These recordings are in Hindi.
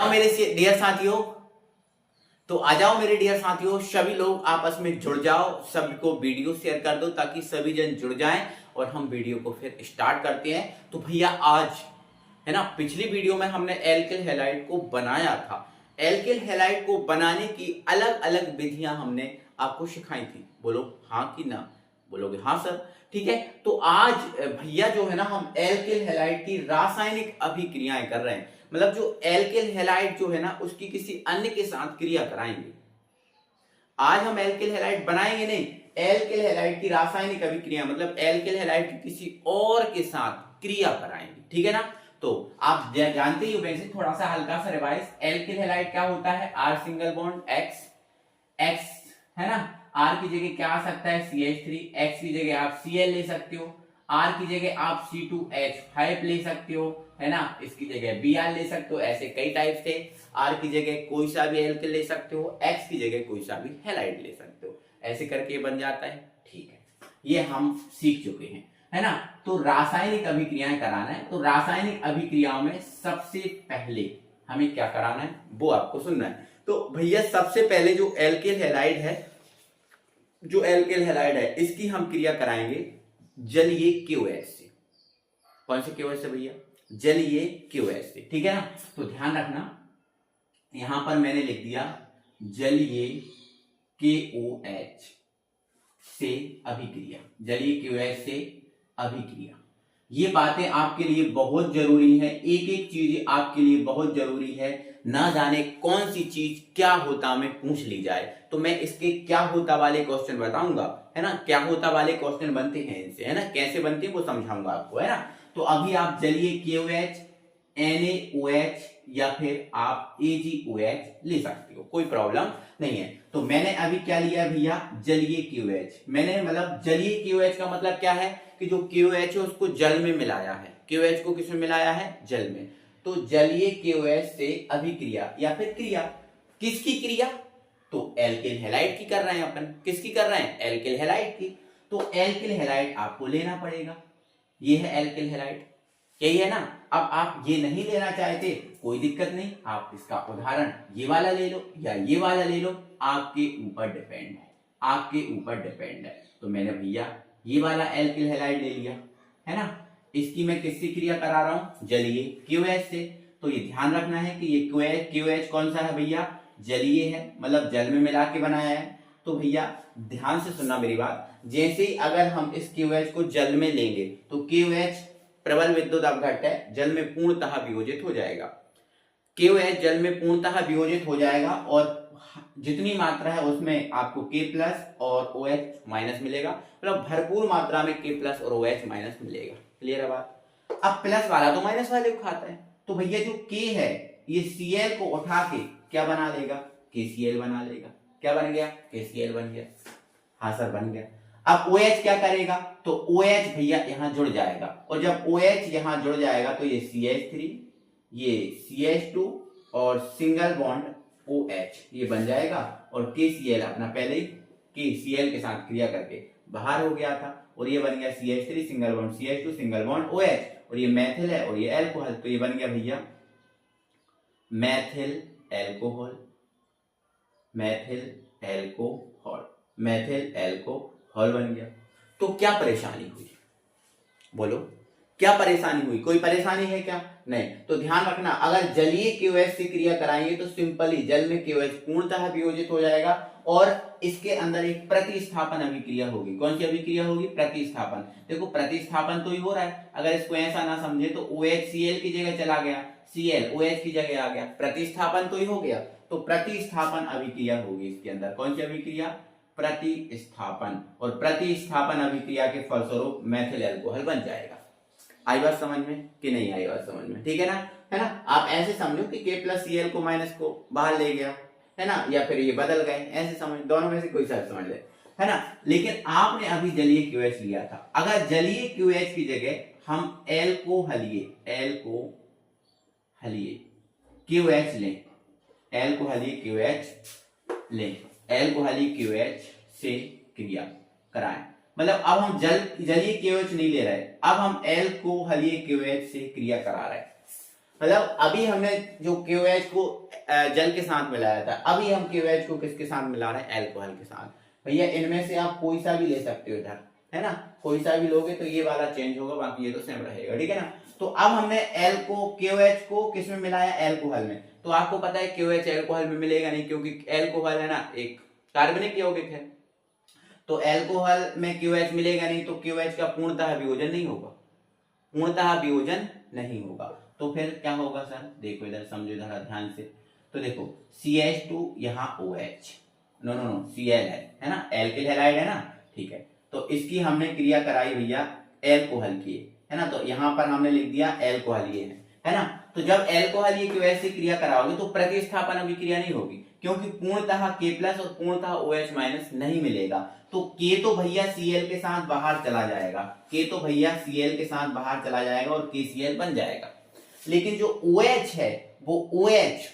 मेरे डियर साथियों, तो आ जाओ मेरे डियर साथियों, सभी लोग आपस में जुड़ जाओ, सबको वीडियो शेयर कर दो ताकि सभी जन जुड़ जाएं और हम वीडियो को फिर स्टार्ट करते हैं। तो भैया आज है ना, पिछली वीडियो में हमने एल्किल हैलाइड को बनाया था। एल्किल हैलाइड को बनाने की अलग अलग विधियां हमने आपको सिखाई थी। बोलो हाँ कि ना? बोलोगे हाँ सर, ठीक है। तो आज भैया जो है ना, हम एल्किल हैलाइड की रासायनिक अभिक्रियाएं कर रहे हैं। मतलब जो एल्किल हैलाइड जो है ना, उसकी किसी अन्य के साथ क्रिया कराएंगे। आज हम एल्किल हैलाइड बनाएंगे नहीं, एल्किल हैलाइड की रासायनिक अभिक्रिया मतलब एल्किल हैलाइड की किसी और के साथ क्रिया कराएंगे, ठीक है ना। तो आप जानते ही हो, वैसे थोड़ा सा हल्का सा रिवाइज, एल्किल हैलाइड क्या होता है? R single bond X, X है ना, आर की जगह क्या आ सकता है? CH3, एक्स की जगह आप Cl ले सकते हो, आर की जगह आप C2H5 ले सकते हो, है ना, इसकी जगह Br ले सकते हो। ऐसे कई टाइप से आर की जगह कोई सा भी एल्किल ले सकते हो, एक्स की जगह कोई सा भी हैलाइड ले सकते हो, ऐसे करके बन जाता है, ठीक है। ये हम सीख चुके हैं, है ना। तो रासायनिक अभिक्रियाएं कराना है, तो रासायनिक अभिक्रियाओं में सबसे पहले हमें क्या कराना है वो आपको सुनना है। तो भैया सबसे पहले जो एल्किल हैलाइड है, जो एल्किल हैलाइड है, इसकी हम क्रिया कराएंगे जलीय KOH से। कौन से KOH से भैया? जलीय KOH से, ठीक है ना। तो ध्यान रखना, यहां पर मैंने लिख दिया जलीय KOH से अभिक्रिया, जलीय KOH से अभिक्रिया। ये बातें आपके लिए बहुत जरूरी है, एक एक चीज आपके लिए बहुत जरूरी है। ना जाने कौन सी चीज क्या होता में पूछ ली जाए, तो मैं इसके क्या होता वाले क्वेश्चन बताऊंगा, है ना। क्या होता वाले क्वेश्चन बनते हैं इनसे, है ना, कैसे बनते हैं वो समझाऊंगा आपको, है ना। तो अभी आप जलीय KOH, NaOH या फिर आप AgOH ले सकते हो, कोई प्रॉब्लम नहीं है। तो मैंने अभी क्या लिया भैया? जलीय KOH। मैंने मतलब जलीय KOH का मतलब क्या है कि जो KOH है उसको जल में मिलाया है। KOH को किसमें मिलाया है? जल में। तो जलीय KOH से अभिक्रिया या फिर क्रिया, किसकी क्रिया? तो एल्किल हैलाइड की कर रहे हैं अपन। किसकी कर रहे हैं? एल्किल हैलाइड की। तो एल्किल हैलाइड आपको लेना पड़ेगा, ये है एल्किल हैलाइड, यही है ना। अब आप ये नहीं लेना चाहते, कोई दिक्कत नहीं, आप इसका उदाहरण ये वाला ले लो या ये वाला ले लो, आपके ऊपर डिपेंड है, आपके ऊपर डिपेंड है। तो मैंने भैया ये वाला एल्किल हैलाइड ले लिया, है ना। इसकी मैं किससे क्रिया करा रहा हूं? जलीय KOH से। तो ये ध्यान रखना है कि ये KOH कौन सा है भैया? जलीय है, मतलब जल में मिला के बनाया है। तो भैया ध्यान से सुनना मेरी बात, जैसे ही अगर हम इस KOH को जल में लेंगे तो KOH प्रबल विद्युत अपघट्ट है, जल में पूर्णतः वियोजित हो जाएगा। KOH जल में पूर्णतः वियोजित हो जाएगा और जितनी मात्रा है उसमें आपको K प्लस और OH माइनस मिलेगा, मतलब भरपूर मात्रा में K प्लस और OH माइनस मिलेगा। क्लियर है बात? अब प्लस वाला तो माइनस वाले को खाता है, तो भैया जो K है ये Cl को उठा के क्या बना लेगा? KCl बना लेगा। क्या बन गया? KCl बन गया। हाँ सर बन गया। अब OH क्या करेगा? तो OH भैया यहां जुड़ जाएगा, और जब OH यहां जुड़ जाएगा तो ये CH3, ये CH2 और सिंगल बॉन्ड OH ये बन जाएगा, और KCl अपना पहले ही KCl के साथ क्रिया करके बाहर हो गया था, और ये बन गया CH3 single bond CH2 single bond OH, और ये मैथिल है और ये एल्कोहल, तो ये बन गया भैया Maithil alcohol, Maithil alcohol, Maithil alcohol बन गया। तो क्या परेशानी हुई? बोलो क्या परेशानी हुई? कोई परेशानी है क्या? नहीं। तो ध्यान रखना, अगर जलीय KOH से क्रिया कराएंगे तो सिंपली जल में KOH पूर्णतः वियोजित हो जाएगा और इसके अंदर एक प्रतिस्थापन अभिक्रिया होगी। कौन सी अभिक्रिया होगी? प्रतिस्थापन। देखो प्रतिस्थापन तो ही हो रहा है, अगर इसको ऐसा ना समझे तो OH Cl की जगह चला गया, Cl OH की जगह आ गया, प्रतिस्थापन तो ही हो गया। तो प्रतिस्थापन अभिक्रिया होगी इसके अंदर। कौन सी अभिक्रिया? प्रतिस्थापन। और प्रतिस्थापन अभिक्रिया के फलस्वरूप मैथिल एल्कोहल बन जाएगा। आई बात समझ में कि नहीं आई बात समझ में? ठीक है ना, है ना। आप ऐसे समझो कि K प्लस Cl को माइनस को बाहर ले गया, है ना, या फिर ये बदल गए, ऐसे समझ, दोनों में से कोई सा समझ ले, है ना। लेकिन आपने अभी जलीय KOH लिया था, अगर जलीय KOH की जगह हम एल्कोहलीय KOH लें, एल्कोहलीय KOH लें, एल्कोहलीय KOH से क्रिया कराएं, मतलब अब हम जलीय KOH नहीं ले रहे, अब हम एल्कोहलीय KOH से क्रिया करा रहे हैं। मतलब अभी हमने जो KOH को जल के साथ मिलाया था, अभी हम KOH को किसके साथ मिला रहे हैं, एल्कोहल के साथ। भैया इनमें से आप कोई सा भी ले सकते हो इधर, है ना, कोई सा भी लोगे तो ये वाला चेंज होगा, बाकी ये तो सेम रहेगा, ठीक है ना। तो अब हमने KOH को किस में मिलाया, एल्कोहल में। तो आपको पता है KOH एल्कोहल में मिलेगा नहीं, क्योंकि एल्कोहल है ना एक कार्बनिक यौगिक है, तो एल्कोहल में KOH मिलेगा नहीं, तो KOH का पूर्णतः वियोजन नहीं होगा, पूर्णतः वियोजन नहीं होगा। तो फिर क्या होगा सर, देखो इधर समझो जरा ध्यान से। तो देखो CH2 यहाँ OH, no no no Cl है ना, एल्किल हैलाइड है ना, ठीक है। तो इसकी हमने क्रिया कराई भैया एल्कोहल की, है ना, तो यहाँ पर हमने लिख दिया एल्कोहल ये है ना। तो जब एल्कोहल ये KOH से क्रिया कराओगे तो प्रतिस्थापन अभिक्रिया नहीं होगी, क्योंकि पूर्णतः K+ और पूर्णतः OH- नहीं मिलेगा। तो K तो भैया Cl के साथ बाहर चला जाएगा, K तो भैया Cl के साथ बाहर चला जाएगा और KCl बन जाएगा, लेकिन जो OH है वो OH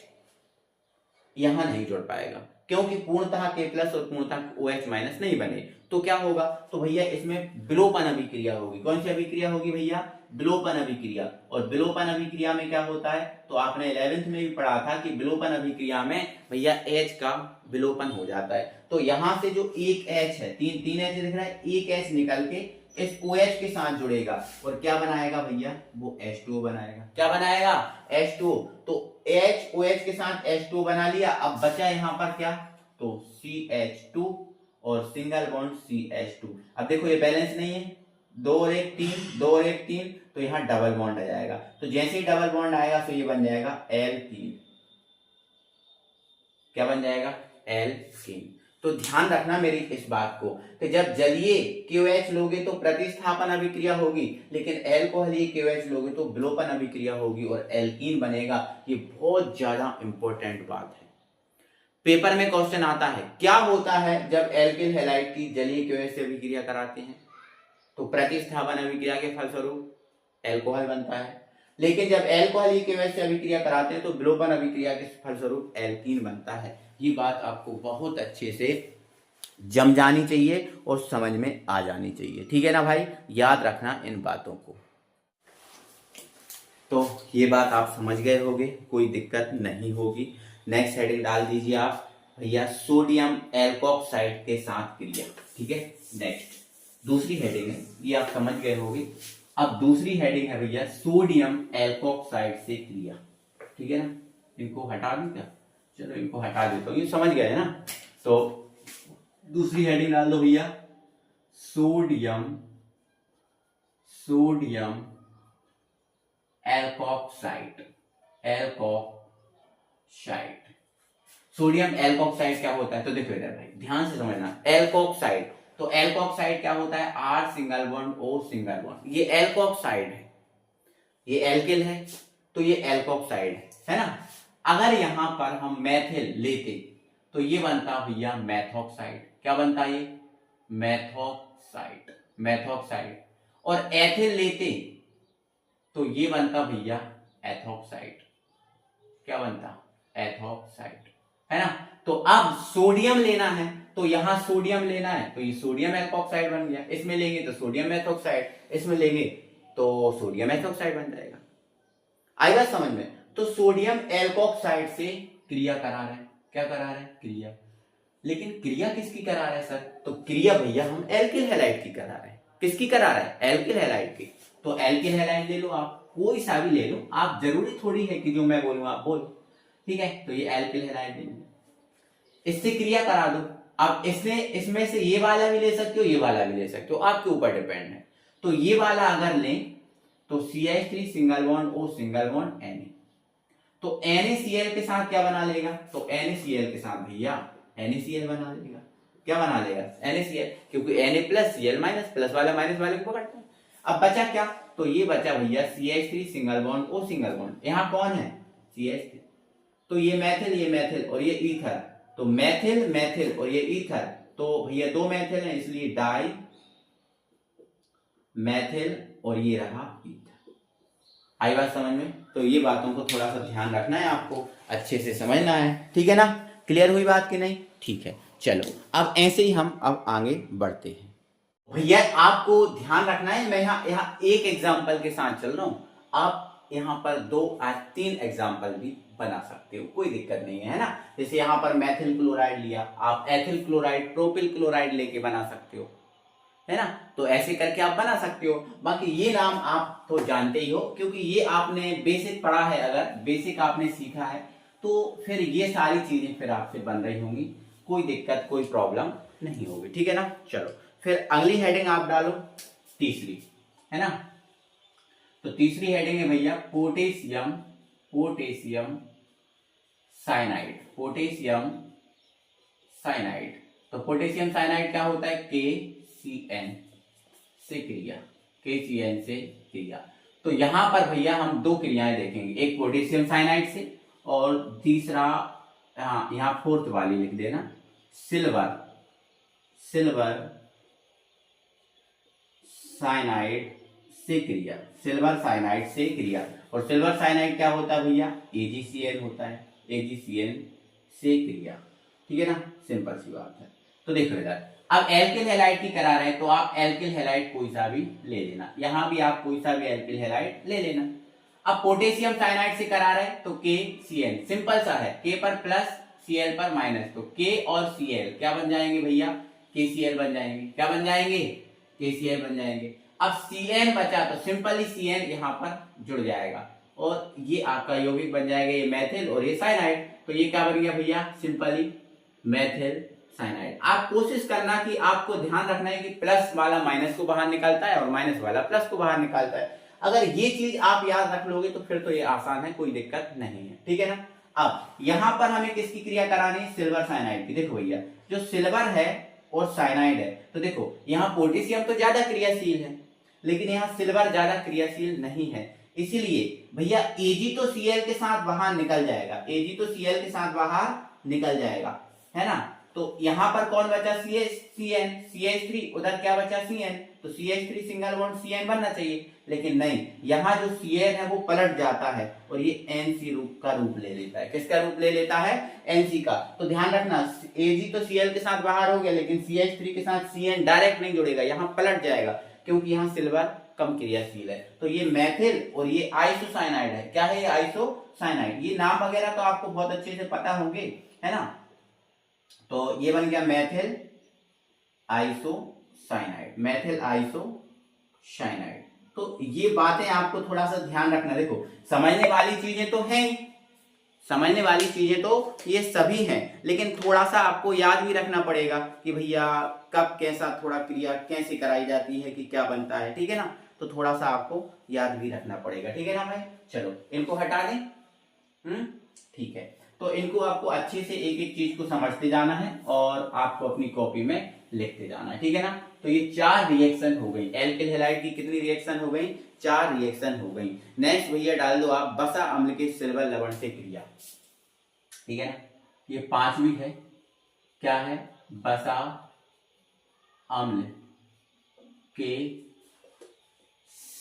यहां नहीं जुड़ पाएगा, क्योंकि पूर्णतः K+ और पूर्णतः OH- नहीं बने। तो क्या होगा, तो भैया इसमें विलोपन अभिक्रिया होगी। कौन सी अभिक्रिया होगी भैया, विलोपन अभिक्रिया। और विलोपन अभिक्रिया में क्या होता है, तो आपने 11th में भी पढ़ा था कि विलोपन अभिक्रिया में भैया H का विलोपन हो जाता है। तो यहां से जो एक H है, तीन H दिख रहा है, एक H निकल के इस OH के साथ जुड़ेगा और क्या बनाएगा भैया, वो H2O बनाएगा। क्या बनाएगा, H2O। तो H OH के साथ H2O बना लिया। अब बचा यहाँ पर क्या, तो CH2 और सिंगल बॉन्ड CH2। अब देखो ये बैलेंस नहीं है, 2 और 1 3, 2 और 1 3, तो यहाँ डबल बॉन्ड आ जाएगा। तो जैसे ही डबल बॉन्ड आएगा तो ये बन जाएगा L3। क्या बन जाएगा, L3। तो ध्यान रखना मेरी इस बात को कि जब जलीय KOH लोगे तो प्रतिस्थापन अभिक्रिया होगी, लेकिन एल्कोहलीय KOH लोगे तो विलोपन अभिक्रिया होगी और एल्कीन बनेगा। ये बहुत ज्यादा इंपॉर्टेंट बात है, पेपर में क्वेश्चन आता है। क्या होता है जब एल्किल हैलाइड की जलीय KOH से अभिक्रिया कराते हैं, तो प्रतिस्थापन अभिक्रिया के फलस्वरूप एल्कोहल बनता है, लेकिन जब एल्कोहलीय KOH से अभिक्रिया कराते हैं तो विलोपन अभिक्रिया के फलस्वरूप एल्कीन बनता है। ये बात आपको बहुत अच्छे से जम जानी चाहिए और समझ में आ जानी चाहिए, ठीक है ना भाई, याद रखना इन बातों को। तो ये बात आप समझ गए होंगे, कोई दिक्कत नहीं होगी। नेक्स्ट हेडिंग डाल दीजिए आप भैया, सोडियम एल्कोक्साइड के साथ क्रिया, ठीक है। नेक्स्ट दूसरी हेडिंग है, ये आप समझ गए होंगे। अब दूसरी हेडिंग है भैया सोडियम एल्कोक्साइड से क्रिया, ठीक है ना। इनको हटा दूं क्या, चलो इनको हटा देता हूँ, ये समझ गए ना। तो दूसरी हेडिंग डाल दो भैया, सोडियम एल्कोक्साइड। सोडियम एल्कोक्साइड क्या होता है, तो देखो इधर भाई ध्यान से समझना। एल्कोक्साइड, तो एल्कोक्साइड क्या होता है, R single bond O single bond. ये एल्कोक्साइड है, ये एल्किल है, तो ये एल्कोक्साइड है ना। अगर यहां पर हम मेथिल लेते तो ये बनता भैया मेथोक्साइड। क्या बनता ये, मेथोक्साइड। और एथिल लेते तो ये बनता भैया एथोक्साइड। क्या बनता, एथोक्साइड, है ना। तो अब सोडियम लेना है, तो यहां सोडियम लेना है, तो ये सोडियम एल्कोक्साइड बन गया। इसमें लेंगे तो सोडियम मेथोक्साइड, इसमें लेंगे तो सोडियम एथोक्साइड बन जाएगा। आएगा समझ में। तो सोडियम एल्कोक्साइड से क्रिया करा रहे हैं, क्या करा रहे हैं, क्रिया। लेकिन क्रिया किसकी करा रहे हैं सर, तो क्रिया भैया हम एल्किल हैलाइड की करा रहे हैं। किसकी करा रहे हैं, एल्किल हैलाइड की। तो एल्किल हैलाइड ले लो आप, कोई सा भी ले लो आप, जरूरी थोड़ी है कि जो मैं बोलूंगा आप बोलो, ठीक है। तो ये एल्किल हैलाइड ले लो, इससे क्रिया करा दो। अब इसमें से ये वाला भी ले सकते हो, ये वाला भी ले सकते हो, आपके ऊपर डिपेंड है। तो ये वाला अगर लें तो CH3 single bond O single bond Na, तो NaCl के साथ क्या बना लेगा, तो NaCl के साथ भैया NaCl बना लेगा। क्या बना लेगा, NaCl, क्योंकि Na+Cl- प्लस वाला माइनस वाले को पकड़ता है। अब बचा क्या, तो ये बचा भैया CH3 single bond O single bond. यहाँ कौन है, CH3, तो ये मैथिल और ये ईथर, तो मैथिल और ये ईथर, तो भैया 2 मैथिल है इसलिए डाई मैथिल और ये रहा ईथर। आई बात समझ में। तो ये बातों को थोड़ा सा ध्यान रखना है, आपको अच्छे से समझना है, ठीक है ना। क्लियर हुई बात कि नहीं, ठीक है। चलो अब ऐसे ही हम अब आगे बढ़ते हैं। भैया आपको ध्यान रखना है, मैं यहाँ एक एग्जाम्पल के साथ चल रहा हूं, आप यहाँ पर 2 या 3 एग्जाम्पल भी बना सकते हो, कोई दिक्कत नहीं है ना। जैसे यहाँ पर मेथिल क्लोराइड लिया, आप एथिल क्लोराइड, प्रोपिल क्लोराइड लेके बना सकते हो, है ना। तो ऐसे करके आप बना सकते हो। बाकी ये नाम आप तो जानते ही हो, क्योंकि ये आपने बेसिक पढ़ा है, अगर बेसिक आपने सीखा है तो फिर ये सारी चीजें फिर आपसे बन रही होंगी, कोई दिक्कत कोई प्रॉब्लम नहीं होगी, ठीक है ना। चलो फिर अगली हेडिंग आप डालो, तीसरी, है ना। तो तीसरी हेडिंग है भैया potassium, potassium cyanide, potassium cyanide. तो पोटेशियम साइनाइड क्या होता है, KCN से क्रिया, KCN से क्रिया। तो यहां पर भैया हम 2 क्रियाएं देखेंगे, एक पोटेशियम साइनाइड से और तीसरा यहाँ 4th वाली लिख देना, सिल्वर, सिल्वर साइनाइड से क्रिया, सिल्वर साइनाइड से क्रिया। और सिल्वर साइनाइड क्या होता है भैया, AgCl होता है, AgCl से क्रिया, ठीक है ना, सिंपल सी बात है। तो देखो इधर अब एल्किल हैलाइड की करा रहे हैं, तो आप एल्किल हैलाइड कोई सा भी ले लेना, यहां भी आप कोई सा भी एल्किल हैलाइड ले लेना। अब पोटेशियम साइनाइड से करा रहे हैं तो KCl, सिंपल सा है, K पर प्लस Cl पर माइनस, तो K और Cl क्या बन जाएंगे भैया, KCl बन जाएंगे, क्या बन जाएंगे, KCl बन जाएंगे। अब CN बचा तो सिंपली CN यहाँ पर जुड़ जाएगा और ये आपका यौगिक बन जाएगा, ये मेथिल और ये साइनाइड। तो ये क्या बन गया भैया, सिंपली मेथिल साइनाइड। आप कोशिश करना कि आपको ध्यान रखना है कि प्लस वाला माइनस को बाहर निकालता है और माइनस वाला प्लस को बाहर निकालता है। अगर ये चीज आप याद रख लोगे तो फिर तो ये आसान है, कोई दिक्कत नहीं है, ठीक है ना। अब यहां पर हमें किसकी क्रिया करानी है, सिल्वर साइनाइड की। देखो भैया जो सिल्वर है और साइनाइड है, तो देखो यहाँ पोटेशियम तो ज्यादा क्रियाशील है लेकिन यहाँ सिल्वर ज्यादा क्रियाशील नहीं है, इसीलिए भैया Ag तो Cl के साथ बाहर निकल जाएगा, Ag तो Cl के साथ बाहर निकल जाएगा, है ना। तो यहाँ पर कौन बचा, CN, CH3, उधर क्या बचा CN, तो CH3 सिंगल बॉन्ड CN बनना चाहिए, लेकिन नहीं, यहाँ जो CN है वो पलट जाता है और ये NC रूप का रूप ले लेता है। किसका रूप ले लेता है, NC का। तो ध्यान रखना Ag तो Cl के साथ बाहर हो गया लेकिन CH3 के साथ CN डायरेक्ट नहीं जुड़ेगा, यहाँ पलट जाएगा क्योंकि यहाँ सिल्वर कम क्रियाशील है। तो ये मेथिल और ये आइसोसाइनाइड है, क्या है ये आइसोसाइनाइड। ये नाम वगैरह तो आपको बहुत अच्छे से पता होंगे, है ना। तो ये बन गया मेथिल आइसोसाइनाइड, मेथिल आइसोसाइनाइड। तो ये बातें आपको थोड़ा सा ध्यान रखना। देखो समझने वाली चीजें तो हैं, समझने वाली चीजें तो ये सभी हैं, लेकिन थोड़ा सा आपको याद भी रखना पड़ेगा कि भैया कब कैसा थोड़ा क्रिया कैसे कराई जाती है कि क्या बनता है, ठीक है ना। तो थोड़ा सा आपको याद भी रखना पड़ेगा, ठीक है ना भाई। चलो इनको हटा दें, ठीक है। तो इनको आपको अच्छे से एक एक चीज को समझते जाना है और आपको अपनी कॉपी में लिखते जाना है, ठीक है ना। तो ये 4 रिएक्शन हो गई, एल्किल हैलाइड की कितनी रिएक्शन हो गई, 4 रिएक्शन हो गई। नेक्स्ट भैया डाल दो आप बसा अम्ल के सिल्वर लवण से क्रिया, ठीक है ना। ये 5वीं है, क्या है, बसा अम्ल के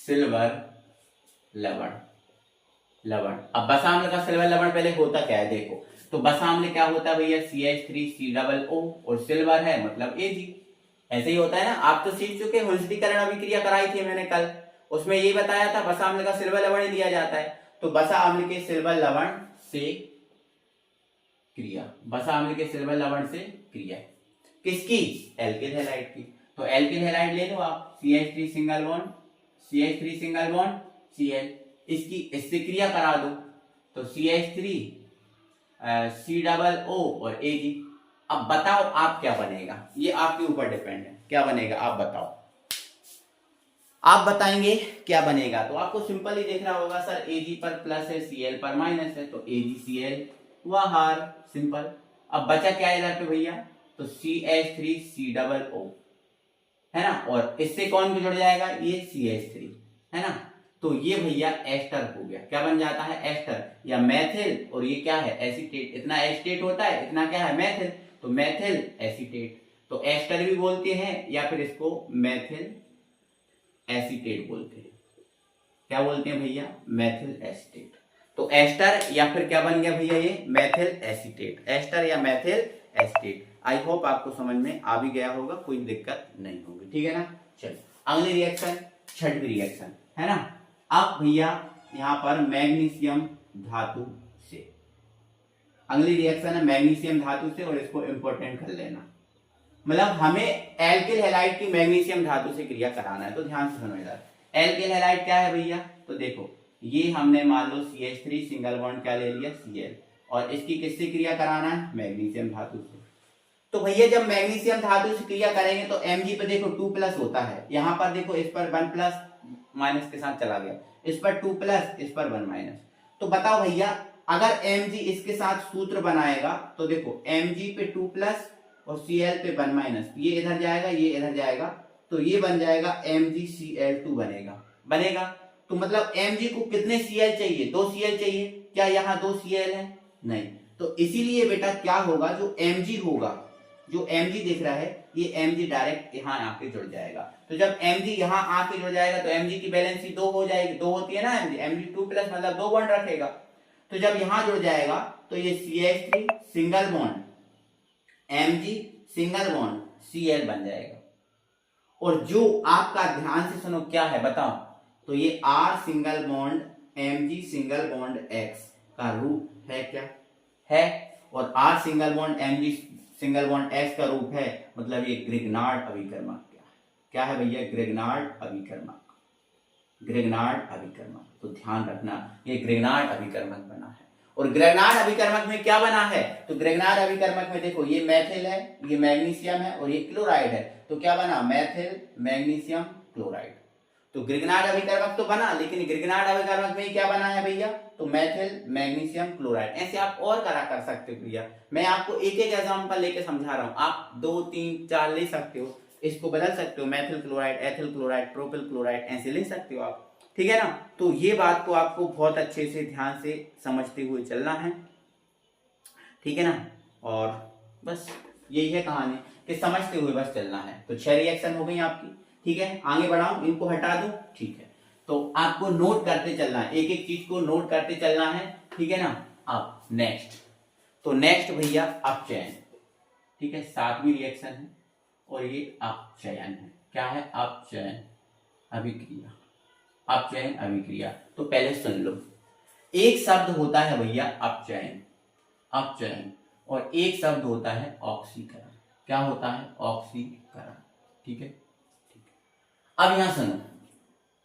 सिल्वर लवण, लवण। अब बसा अम्ल का सिल्वर लवण पहले होता क्या है, देखो तो बसा अम्ल क्या होता है भैया, CH3COO और सिल्वर है मतलब Ag, ऐसे ही होता है ना। आप तो सीख चुके, हुल्सडीकरण अभिक्रिया कराई थी मैंने कल, उसमें ये बताया था बसा अम्ल का सिल्वर लवण ही लिया जाता है। तो बसा अम्ल के सिल्वर लवण से क्रिया, बसा अम्ल के सिल्वर लवण से क्रिया किसकी, एल्किल हैलाइड की। तो एल्किल हैलाइड ले लो आप, CH3 single bond, CH3 single bond Cl, इसकी इससे क्रिया करा दो तो CH3 COO और Ag। अब बताओ आप क्या बनेगा, ये आपके ऊपर डिपेंड है, क्या बनेगा आप बताओ, आप बताएंगे क्या बनेगा। तो आपको सिंपल ही देख रहा होगा सर, Ag पर प्लस है Cl पर माइनस है, तो AgCl बाहर, सिंपल। अब बचा क्या इधर पे भैया, तो CH3COO, है ना, और इससे कौन भी जुड़ जाएगा, ये CH3, है ना। तो ये भैया एस्टर हो गया, क्या बन जाता है, एस्टर या मेथिल, और ये क्या है, एसीटेट। इतना एस्टेट होता है, इतना क्या है, मेथिल, तो मेथिल एसीटेट। तो एस्टर भी बोलते हैं या फिर इसको मेथिल एसीटेट बोलते हैं, क्या बोलते हैं भैया, मेथिल एसीटेट। तो एस्टर या फिर क्या बन गया भैया, ये मेथिल एसीटेट, एस्टर या मेथिल एसीटेट। आई होप आपको समझ में आ भी गया होगा, कोई दिक्कत नहीं होगी, ठीक है ना। चलो अगली रिएक्शन, 6वीं रिएक्शन, है ना। अब भैया यहां पर मैग्नीशियम धातु से। अगली रिएक्शन है मैग्नीशियम धातु से, और इसको इंपॉर्टेंट कर लेना। मतलब हमें एल्किल हैलाइड की मैग्नीशियम धातु से क्रिया कराना है, तो ध्यान से सुनो इधर। एल्किल हैलाइड क्या है भैया, तो देखो ये हमने मान लो CH3 सिंगल बॉन्ड क्या ले लिया Cl, और इसकी किससे क्रिया कराना है, मैग्नीशियम धातु से। तो भैया जब मैग्नीशियम धातु से क्रिया करेंगे तो Mg पे देखो 2 प्लस होता है, यहाँ पर देखो इस पर 1 प्लस माइनस के साथ चला गया, इस पर 2 प्लस, इस पर 1 माइनस। तो बताओ भैया अगर Mg इसके साथ सूत्र बनाएगा तो देखो Mg पे 2 प्लस और Cl पे 1 माइनस, ये इधर जाएगा ये इधर जाएगा, तो ये बन जाएगा MgCl2 बनेगा। तो मतलब Mg को कितने Cl चाहिए, 2 Cl चाहिए। क्या यहाँ 2 Cl है, नहीं। तो इसीलिए बेटा क्या होगा, जो Mg होगा, जो Mg दिख रहा है ये Mg डायरेक्ट यहाँ आके जुड़ जाएगा। तो जब Mg यहाँ आके जुड़ जाएगा तो Mg की वैलेंसी 2 हो जाएगी, 2 होती है ना Mg 2 प्लस मतलब 2 बॉन्ड रखेगा। तो जब यहाँ जुड़ जाएगा तो ये CH3 single bond Mg single bond Cl बन जाएगा। और जो आपका ध्यान से सुनो क्या है बताओ, तो ये R single bond Mg single bond X का रूप है क्या, है। और R single bond Mg single bond X का रूप है, मतलब ये ग्रिग्नार्ड अभिकर्मक क्या है भैया, ग्रिग्नार्ड अभिकर्मक, ग्रिग्नार्ड अभिकर्मक। तो ध्यान रखना ये ग्रिग्नार्ड अभिकर्मक बना है। और ग्रिग्नार्ड अभिकर्मक में क्या बना है, तो ग्रिग्नार्ड अभिकर्मक में देखो ये मैथिल है, ये मैग्नीशियम है और ये क्लोराइड है, तो क्या बना, मैथिल मैग्नीशियम क्लोराइड। तो ग्रिग्नार्ड अभिकर्मक तो बना, लेकिन ग्रिग्नार्ड अभिकर्मक में क्या बना है भैया, तो मैथिल मैग्नीशियम क्लोराइड। ऐसे आप और करा कर सकते हो भैया, मैं आपको एक एक एग्जांपल लेके समझा रहा हूं, आप 2 3 4 ले सकते हो, इसको बदल सकते हो, Maithil chloride, ethyl chloride, propyl chloride, ऐसे ले सकते हो आप, ठीक है ना। तो ये बात को आपको बहुत अच्छे से ध्यान से समझते हुए चलना है, ठीक है ना। और बस यही है कहानी कि समझते हुए बस चलना है। तो 6 रिएक्शन हो गई आपकी, ठीक है। आगे बढ़ाऊं, इनको हटा दूं, ठीक है। तो आपको नोट करते चलना है, एक एक चीज को नोट करते चलना है, ठीक है ना। अब नेक्स्ट, तो नेक्स्ट भैया अपचयन, ठीक है, 7वीं रिएक्शन है और ये अपचयन है। क्या है, अपचयन अभिक्रिया, अपचयन अभिक्रिया। तो पहले सुन लो, एक शब्द होता है भैया अपचयन, अपचयन, और एक शब्द होता है ऑक्सीकरण। क्या होता है, ऑक्सीकरण, ठीक है, ठीक है। अब यहां सुनो,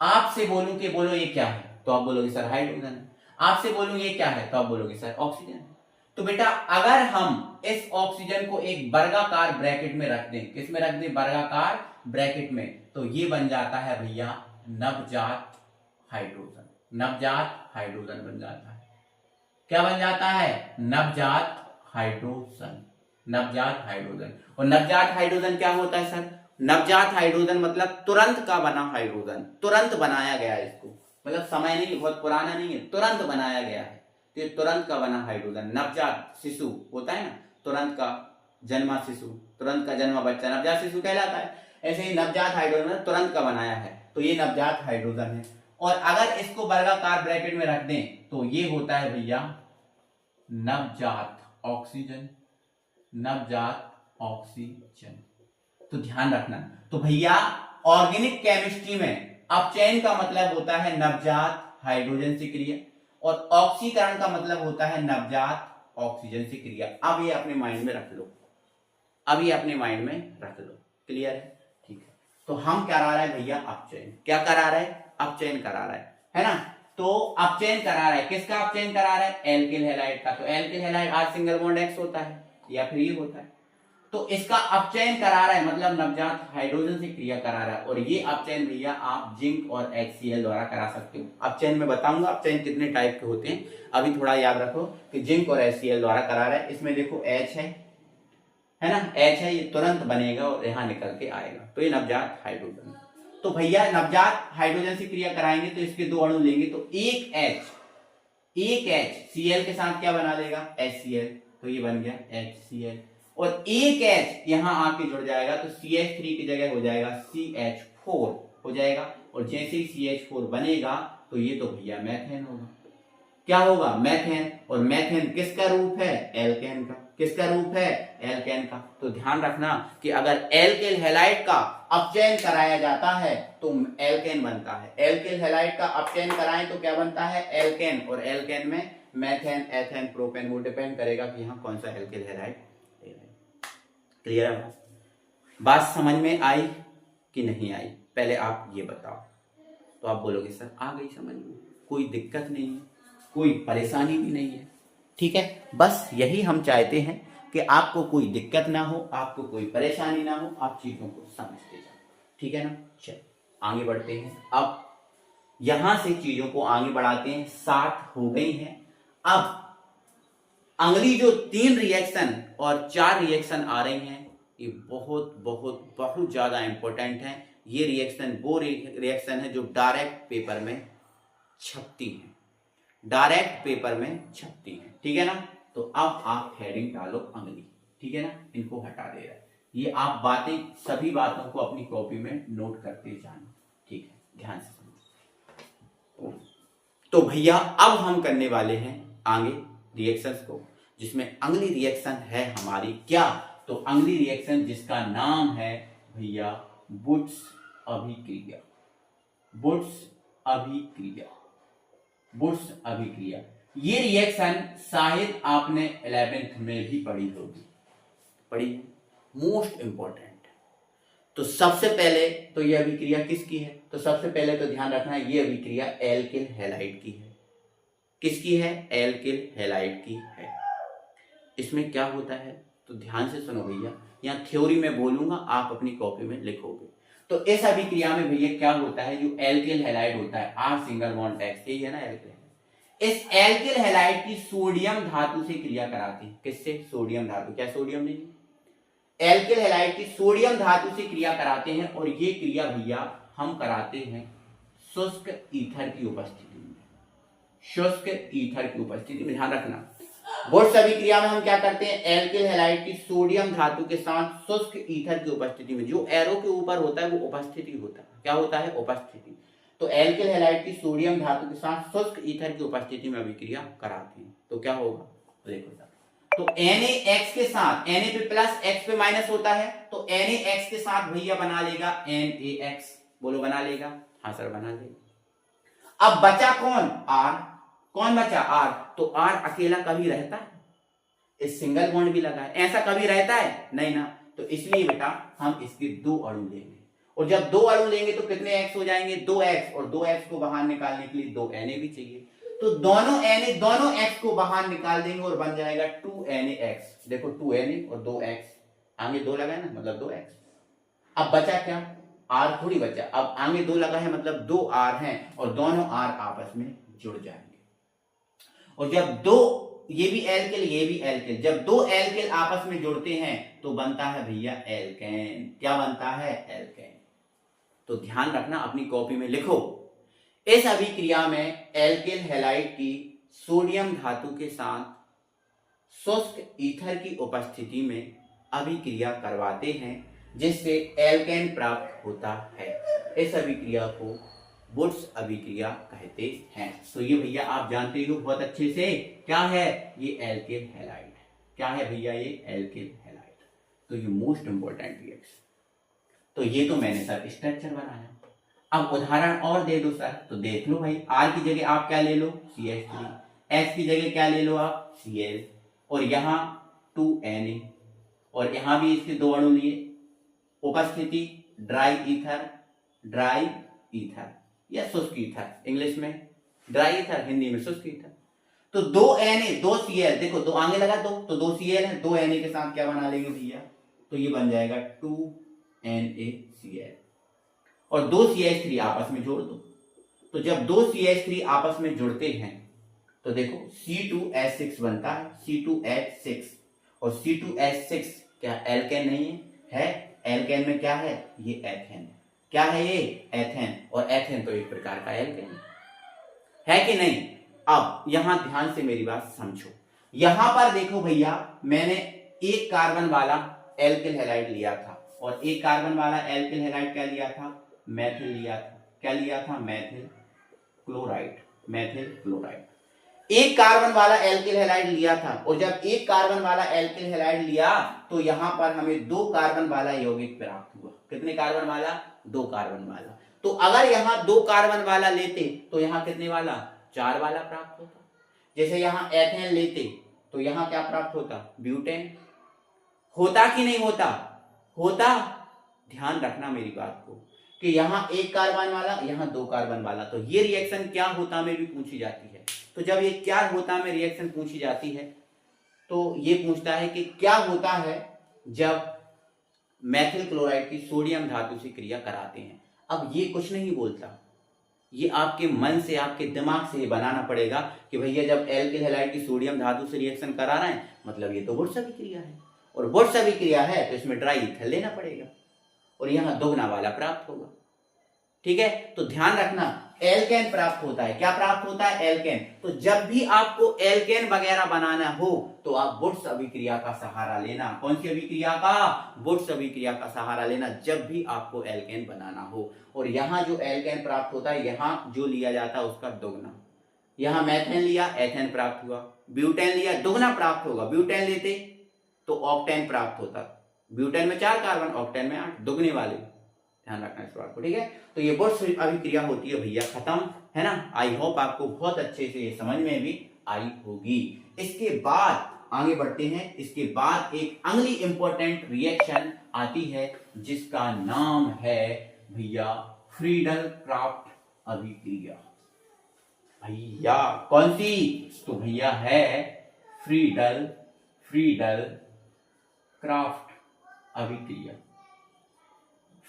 आपसे बोलूं कि बोलो ये क्या है, तो आप बोलोगे सर हाइड्रोजन है। आपसे बोलूं ये क्या है, तो आप बोलोगे सर ऑक्सीजन है। तो बेटा अगर हम इस ऑक्सीजन को एक वर्गाकार ब्रैकेट में रख दें, किस में रख दें, वर्गाकार ब्रैकेट में, तो ये बन जाता है भैया नवजात हाइड्रोजन, नवजात हाइड्रोजन बन जाता है। क्या बन जाता है, नवजात हाइड्रोजन, नवजात हाइड्रोजन। और नवजात हाइड्रोजन क्या होता है सर, नवजात हाइड्रोजन मतलब तुरंत का बना हाइड्रोजन, तुरंत बनाया गया है इसको, मतलब समय नहीं, बहुत पुराना नहीं है, तुरंत बनाया गया है। तो तुरंत का बना हाइड्रोजन, नवजात शिशु होता है ना, तुरंत का जन्मा शिशु, तुरंत का जन्मा बच्चा नवजात शिशु कहलाता है। ऐसे ही नवजात हाइड्रोजन तुरंत का बनाया है, तो ये नवजात हाइड्रोजन है। और अगर इसको वर्गाकार ब्रैकेट में रख दें तो ये होता है भैया नवजात ऑक्सीजन, नवजात ऑक्सीजन। तो ध्यान रखना, तो भैया ऑर्गेनिक केमिस्ट्री में अपचयन का मतलब होता है नवजात हाइड्रोजन से क्रिया, और ऑक्सीकरण का मतलब होता है नवजात ऑक्सीजन से क्रिया। अब ये अपने माइंड में रख लो, अब ये अपने माइंड में रख लो, क्लियर है, ठीक है। तो हम क्या करा रहा है भैया, अपचयन, क्या करा रहा है, अपचयन करा रहा है ना। तो अपचयन करा रहा है, किसका अपचयन करा रहा है, एल्किल हैलाइड का। तो alkyl halide R single bond X होता है या फिर ये होता है, तो इसका अपचयन करा रहा है, मतलब नवजात हाइड्रोजन से क्रिया करा रहा है। और ये अपचयन भैया आप जिंक और HCl द्वारा करा सकते हो। अपचयन में बताऊंगा अपचयन कितने टाइप के होते हैं, अभी थोड़ा याद रखो कि जिंक और HCl द्वारा करा रहा है। इसमें देखो H है ना, H है, ये तुरंत बनेगा और यहाँ निकल के आएगा, तो ये नवजात हाइड्रोजन। तो भैया नवजात हाइड्रोजन से क्रिया कराएंगे तो इसके 2 अणु लेंगे, तो एक H Cl के साथ क्या बना लेगा, HCl, तो ये बन गया HCl। और एक H यहां आके जुड़ जाएगा तो CH3 की जगह हो जाएगा CH4 हो जाएगा। और जैसे ही CH4 बनेगा तो ये तो भैया मैथेन होगा। क्या होगा, मैथेन, और मैथेन किसका रूप है, एल्केन का। किसका रूप है, एल्केन का। तो ध्यान रखना कि अगर एल्किल हैलाइड का अपचयन कराया जाता है तो एल्केन बनता है। एल्किल हैलाइड का अपचयन कराएं तो क्या बनता है, एल्केन, और एल्केन में मेथेन, एथेन, प्रोपेन, वो डिपेंड करेगा कि यहाँ कौन सा एल्किल हैलाइड। क्लियर है, बात समझ में आई कि नहीं आई, पहले आप ये बताओ। तो आप बोलोगे सर आ गई समझ में, कोई दिक्कत नहीं है, कोई परेशानी भी नहीं है। ठीक है, बस यही हम चाहते हैं कि आपको कोई दिक्कत ना हो, आपको कोई परेशानी ना हो, आप चीजों को समझते जाओ। ठीक है ना, चल आगे बढ़ते हैं। अब यहां से चीजों को आगे बढ़ाते हैं। 7 हो गई हैं। अब अगली जो 3 रिएक्शन और 4 रिएक्शन आ रही हैं, ये बहुत बहुत बहुत ज्यादा इंपॉर्टेंट है। ये रिएक्शन वो रिएक्शन है जो डायरेक्ट पेपर में छपती है, डायरेक्ट पेपर में छपती है। ठीक है ना, तो अब आप हेडिंग डालो अगली। ठीक है ना, इनको हटा दे रहा है। ये आप बातें, सभी बातों को अपनी कॉपी में नोट करते जाना। ठीक है, ध्यान से समझो। तो भैया अब हम करने वाले हैं आगे रिएक्शंस को, जिसमें अगली रिएक्शन है हमारी क्या, तो अगली रिएक्शन जिसका नाम है भैया वुड्स अभिक्रिया। वुड्स अभिक्रिया, वुड्स अभिक्रिया। ये रिएक्शन शायद आपने 11th में भी पढ़ी होगी, पढ़ी है, मोस्ट इंपॉर्टेंट। तो सबसे पहले तो ये अभिक्रिया किसकी है, तो सबसे पहले तो ध्यान रखना है ये अभिक्रिया एल्किल हैलाइड की है। किसकी है, एल्किल हैलाइड की है। इसमें क्या होता है तो ध्यान से सुनो भैया, यहाँ थ्योरी में बोलूंगा, आप अपनी कॉपी में लिखोगे। तो इस अभिक्रिया में भैया क्या होता है, जो एल्किल हैलाइड होता है, R सिंगल बॉन्ड X, यही है ना एल्किल। इस एल्किल हैलाइड की सोडियम धातु से क्रिया कराती है। किससे, सोडियम धातु, क्या सोडियम नहीं, एल्किल हैलाइड की सोडियम धातु से क्रिया कराते हैं। और ये क्रिया भैया हम कराते हैं शुष्क ईथर की उपस्थिति में, शुष्क ईथर की उपस्थिति में। ध्यान रखना, वुड्स अभिक्रिया में हम क्या करते हैं, एल्किल हैलाइड की सोडियम धातु के साथ शुष्क ईथर की उपस्थिति में, जो एरो के ऊपर होता है वो उपस्थिति होता है। क्या होता है, उपस्थिति। तो एल्किल हैलाइड की सोडियम धातु के साथ शुष्क ईथर की उपस्थिति में अभिक्रिया कराते हैं। तो क्या होगा, देखो तो NaX के साथ, Na पे प्लस X पे माइनस होता है, तो NaX के साथ भैया बना लेगा NaX। बोलो बना लेगा, हाँ सर बना लेगा। अब बचा कौन, R। कौन बचा, R। तो R अकेला कभी रहता है, इस सिंगल बॉन्ड भी लगा है, ऐसा कभी रहता है नहीं ना। तो इसलिए बेटा हम इसके 2 अणु लेंगे, और जब 2 अणु लेंगे तो कितने X हो जाएंगे, 2X, और 2X को बाहर निकालने के लिए 2 Na भी चाहिए। तो दोनों X को बाहर निकाल देंगे और बन जाएगा 2NaX। देखो 2Na और 2X, आगे 2 लगा है ना, मतलब 2X। अब बचा क्या, R थोड़ी बचा, अब आगे 2 लगा है मतलब 2 R हैं, और दोनों R आपस में जुड़ जाएंगे। और जब 2, ये भी एल्किल ये भी एल्किल, जब 2 एल्किल आपस में जुड़ते हैं तो बनता है भैया एल्केन। क्या बनता है, एल्केन। तो ध्यान रखना, अपनी कॉपी में लिखो, इस अभिक्रिया में एल्किल हैलाइड की सोडियम धातु के साथ शुष्क ईथर की उपस्थिति में अभिक्रिया करवाते हैं, जिससे एल्केन प्राप्त होता है। इस अभिक्रिया को वुड्स अभिक्रिया कहते हैं। तो ये भैया आप जानते हो बहुत अच्छे से, क्या है, ये एल्किल हैलाइड है। क्या है भैया, ये एल्किल हैलाइड। तो ये मोस्ट इंपॉर्टेंट रिएक्शन। तो ये तो मैंने सर स्ट्रक्चर बनाया, अब उदाहरण और दे दो सर, तो देख लो भाई, R की जगह आप क्या ले लो, CH3, X की जगह क्या ले लो आप, Cl, और यहाँ 2Na, और यहाँ भी इसके 2 अणु लिए। उपस्थिति ड्राई ईथर, ड्राई ईथर या शुष्क ईथर, इंग्लिश में ड्राई ईथर, हिंदी में शुष्क ईथर। तो 2Na 2Cl, देखो 2 आगे लगा 2, तो 2Cl है, 2Na के साथ क्या बना लेंगे भैया, तो ये बन जाएगा 2NaCl, और 2 CH3 आपस में जोड़ दो। तो जब 2 CH3 आपस में जुड़ते हैं तो देखो C2H6 बनता है, C2H6, और C2H6 क्या एल्केन नहीं है, एल्केन में क्या है, ये एथेन है। क्या है ये, एथेन, और एथेन तो एक प्रकार का एल्केन है कि नहीं। अब यहां ध्यान से मेरी बात समझो, यहां पर देखो भैया, मैंने एक कार्बन वाला एल्किल हैलाइड लिया था, और एक कार्बन वाला एल्किल हैलाइड क्या लिया था, मैथिल लिया था। क्या लिया था, मैथिल क्लोराइड, मैथिल क्लोराइड। एक कार्बन वाला एल्किल हैलाइड लिया था, और जब एक कार्बन वाला एल्किल हैलाइड लिया तो यहां पर हमें 2 कार्बन वाला यौगिक प्राप्त हुआ। कितने कार्बन वाला? 2 कार्बन वाला। तो अगर यहां 2 कार्बन वाला लेते तो यहां कितने वाला? 4 वाला प्राप्त होता। जैसे यहां एथेन लेते तो यहां क्या प्राप्त होता? ब्यूटेन। होता कि नहीं होता? होता। ध्यान रखना मेरी बात को कि यहां 1 कार्बन वाला, यहां 2 कार्बन वाला। तो ये रिएक्शन क्या होता में भी पूछी जाती है। तो जब ये क्या होता में रिएक्शन पूछी जाती है तो ये पूछता है कि क्या होता है जब मेथिल क्लोराइड की सोडियम धातु से क्रिया कराते हैं। अब ये कुछ नहीं बोलता, ये आपके मन से, आपके दिमाग से ये बनाना पड़ेगा कि भैया जब एल्किल हैलाइड की सोडियम धातु से रिएक्शन करा रहे हैं मतलब ये तो वुड्स अभिक्रिया है, और वुड्स अभिक्रिया है तो इसमें ड्राई ईथर लेना पड़ेगा और यहां दोगुना वाला प्राप्त होगा। ठीक है, तो ध्यान रखना एल्केन प्राप्त होता है। क्या प्राप्त होता है? एल्केन। तो जब भी आपको एल्केन वगैरह बनाना हो तो आप वुड्स अभिक्रिया का सहारा लेना। कौन सी अभिक्रिया का? वुड्स अभिक्रिया का सहारा लेना जब भी आपको एल्केन बनाना हो। और यहां जो एल्केन प्राप्त होता है, यहां जो लिया जाता है उसका दोगुना। यहां मैथेन लिया, एथेन प्राप्त हुआ। ब्यूटेन लिया, दोगुना प्राप्त होगा। ब्यूटेन लेते तो ऑक्टेन प्राप्त होता। ब्यूटेन में 4 कार्बन, ऑक्टेन में 8, दोगुने वाले। ध्यान रखना इस बात को। ठीक है, तो ये वुड्स अभिक्रिया होती है भैया, खत्म है ना। आई होप आपको बहुत अच्छे से ये समझ में भी आई होगी। इसके बाद आगे बढ़ते हैं। इसके बाद एक अगली इंपॉर्टेंट रिएक्शन आती है जिसका नाम है भैया फ्रीडल क्राफ्ट अभिक्रिया। भैया कौन सी? तो भैया है फ्रीडल क्राफ्ट अभिक्रिया।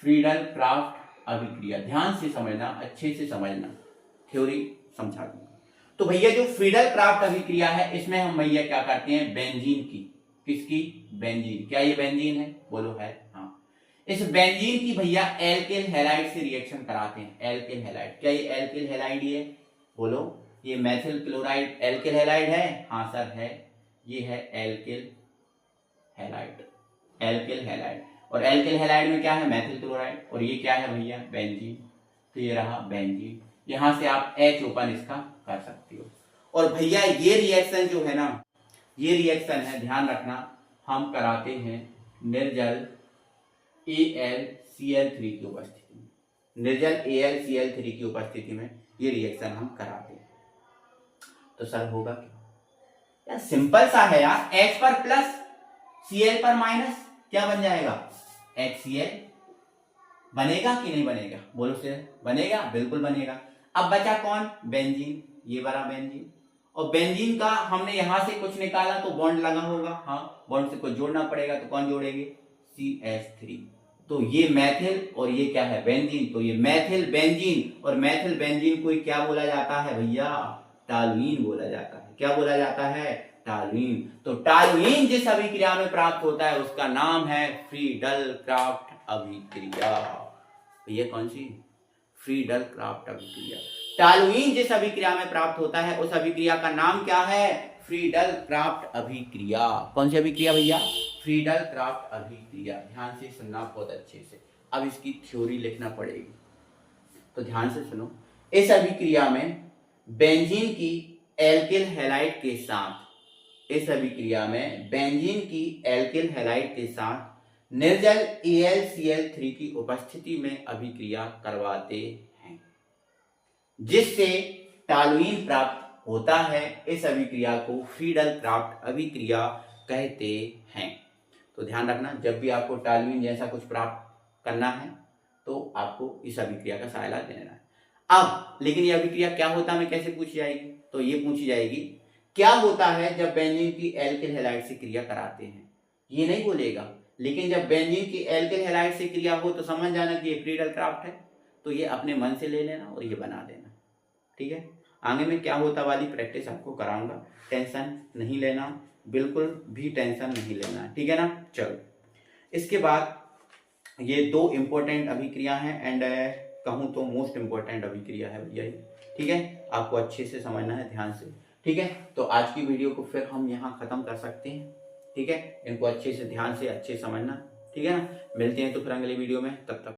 फ्रीडल क्राफ्ट अभिक्रिया ध्यान से समझना, अच्छे से समझना, थ्योरी समझा दूंगा। तो भैया जो फ्रीडल क्राफ्ट अभिक्रिया है इसमें हम भैया क्या करते हैं? बेंजीन की। किसकी? बेंजीन। क्या ये बेंजीन है? बोलो है। हाँ, इस बेंजीन की भैया एल्किल हैलाइड से रिएक्शन कराते हैं। एल्किल हैलाइड, क्या ये एल्किल हैलाइड है? बोलो, ये मेथिल क्लोराइड एल्किल हैलाइड है? हाँ सर है। ये है एल्किल हैलाइड। एल्किल हैलाइड, और एल्किल हैलाइड में क्या है? Methyl chloride. और ये क्या है भैया? बेंजीन। तो ये रहा बेंजीन। यहां से आप H ओपन इसका कर सकते हो। और भैया ये रिएक्शन जो है ना, ये रिएक्शन है, ध्यान रखना, हम कराते हैं निर्जल AlCl3 की उपस्थिति में। निर्जल AlCl3 की उपस्थिति में ये रिएक्शन हम कराते हैं। तो सर होगा क्या? यार सिंपल सा है यार, H पर प्लस Cl पर माइनस, क्या बन जाएगा? HCl। बनेगा कि नहीं बनेगा? बोलो से बनेगा, बिल्कुल बनेगा। अब बचा कौन? बेंजीन। ये वाला बेंजीन। और बेंजीन का हमने यहां से कुछ निकाला तो बॉन्ड लगा होगा। हाँ, बॉन्ड से कुछ जोड़ना पड़ेगा तो कौन जोड़ेंगे? CH3। तो ये मैथिल और ये क्या है? बेंजीन। तो ये मैथिल बेंजीन, और मैथिल बेंजीन को क्या बोला जाता है भैया? टॉलुइन बोला जाता है। क्या बोला जाता है? टॉलुइन। तो टॉलुइन जिस अभिक्रिया में प्राप्त होता है उसका नाम है फ्रीडल क्राफ्ट अभिक्रिया। ये कौन सी? फ्रीडल क्राफ्ट अभिक्रिया। टॉलुइन जिस अभिक्रिया में प्राप्त होता है उस अभिक्रिया का नाम क्या है? फ्रीडल क्राफ्ट अभिक्रिया। कौन सी अभिक्रिया भैया? फ्रीडल क्राफ्ट अभिक्रिया। ध्यान से सुनना बहुत अच्छे से। अब इसकी थ्योरी लिखना पड़ेगी, तो ध्यान से सुनो। इस अभिक्रिया में बेंजीन की एल्किल हैलाइड के साथ, इस अभिक्रिया में बेंजीन की एल्किल हैलाइड के साथ निर्जल AlCl3 की उपस्थिति में अभिक्रिया करवाते हैं, जिससे टॉलुइन प्राप्त होता है। इस अभिक्रिया को फ्रीडल क्राफ्ट अभिक्रिया कहते हैं। तो ध्यान रखना, जब भी आपको टॉलुइन जैसा कुछ प्राप्त करना है तो आपको इस अभिक्रिया का सहारा लेना है। अब लेकिन ये अभिक्रिया क्या होता है कैसे पूछी जाएगी? तो ये पूछी जाएगी क्या होता है जब बेंजीन की एल्किल हैलाइड से क्रिया कराते हैं। ये नहीं बोलेगा, लेकिन जब बेंजीन की एल्किल हैलाइड से क्रिया हो तो समझ जाना कि ये फ्रीडल क्राफ्ट है। तो ये अपने मन से ले लेना और ये बना देना। ठीक है, आगे में क्या होता वाली प्रैक्टिस आपको कराऊंगा, टेंशन नहीं लेना, बिल्कुल भी टेंशन नहीं लेना। ठीक है ना। चलो, इसके बाद ये 2 इंपॉर्टेंट अभिक्रिया हैं एंड कहूं तो मोस्ट इंपॉर्टेंट अभिक्रिया है भैया। ठीक है, आपको अच्छे से समझना है, ध्यान से। ठीक है, तो आज की वीडियो को फिर हम यहाँ खत्म कर सकते हैं। ठीक है, इनको अच्छे से ध्यान से अच्छे समझना। ठीक है ना, मिलते हैं तो फिर अगले वीडियो में, तब तक